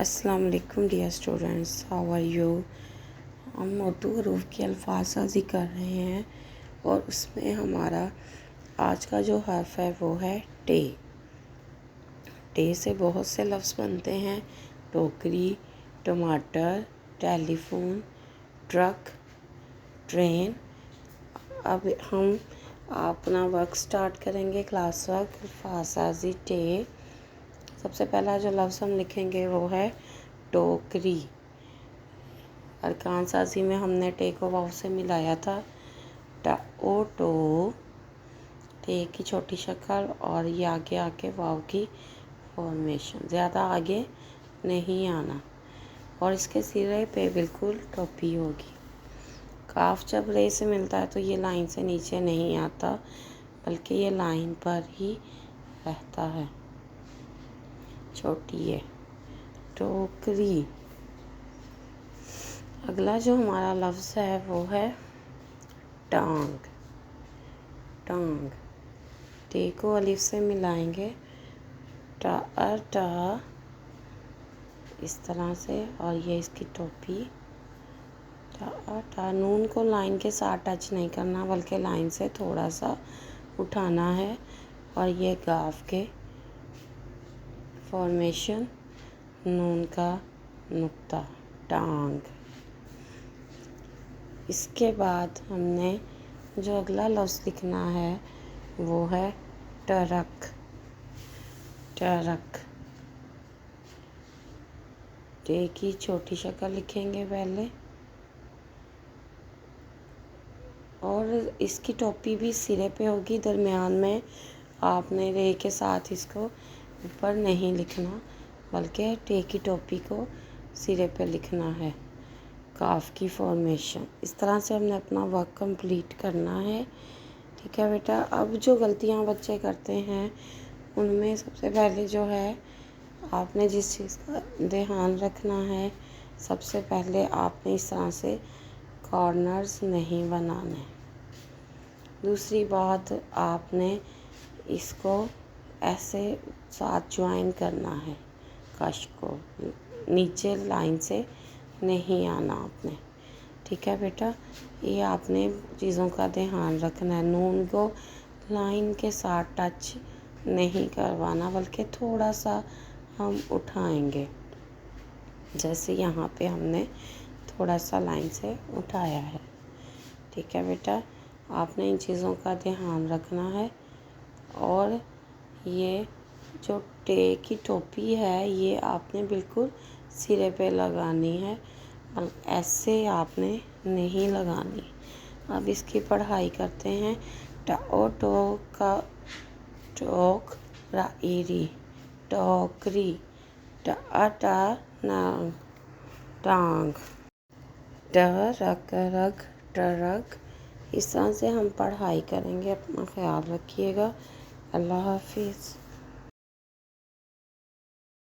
अस्सलाम वालेकुम dear students, how are you. हम उर्दू हरूफ की अल्फाज़साज़ी कर रहे हैं और उसमें हमारा आज का जो हर्फ है वो है टे। टे से बहुत से लफ्ज़ बनते हैं, टोकरी, टमाटर, टेलीफोन, ट्रक, ट्रेन। अब हम अपना वर्क स्टार्ट करेंगे, क्लास वर्क अल्फाज़साज़ी टे। सबसे पहला जो लफ्ज़ हम लिखेंगे वो है टोकरी। अरकान साज़ी में हमने टे को वाव से मिलाया था। टा ओ टो, टे की छोटी शक्ल और ये आगे आके वाव की फॉर्मेशन, ज़्यादा आगे नहीं आना और इसके सिरे पे बिल्कुल टोपी होगी। काफ जब रे से मिलता है तो ये लाइन से नीचे नहीं आता बल्कि ये लाइन पर ही रहता है, छोटी है टोकरी। अगला जो हमारा लफ्ज़ है वो है टांग। टांग, टे को अलिफ से मिलाएंगे, टा टा इस तरह से, और ये इसकी टोपी टा। नून को लाइन के साथ टच नहीं करना बल्कि लाइन से थोड़ा सा उठाना है और ये गाफ के फॉर्मेशन, नून का नुक्ता, टांग। इसके बाद हमने जो अगला लफ्ज़ लिखना है वो है ट्रक। ट्रक, टे की छोटी शक्ल लिखेंगे पहले और इसकी टोपी भी सिरे पे होगी, दरमियान में आपने रे के साथ इसको ऊपर नहीं लिखना बल्कि टे की टोपी को सिरे पे लिखना है, काफ की फॉर्मेशन। इस तरह से हमने अपना वर्क कंप्लीट करना है। ठीक है बेटा। अब जो गलतियां बच्चे करते हैं उनमें सबसे पहले जो है, आपने जिस चीज़ का ध्यान रखना है, सबसे पहले आपने इस तरह से कॉर्नर्स नहीं बनाने। दूसरी बात, आपने इसको ऐसे साथ ज्वाइन करना है, कश को नीचे लाइन से नहीं आना आपने। ठीक है बेटा, ये आपने चीज़ों का ध्यान रखना है। नून को लाइन के साथ टच नहीं करवाना बल्कि थोड़ा सा हम उठाएंगे, जैसे यहाँ पे हमने थोड़ा सा लाइन से उठाया है। ठीक है बेटा, आपने इन चीज़ों का ध्यान रखना है। और ये जो टे की टोपी है ये आपने बिल्कुल सिरे पे लगानी है, ऐसे आपने नहीं लगानी। अब इसकी पढ़ाई करते हैं। टाओ टो का टोक राइरी, टोकरी, टा टा नांग, टांग, रक रग, ट्रक। इस तरह से हम पढ़ाई करेंगे। अपना ख्याल रखिएगा। अल्लाह हाफिज़।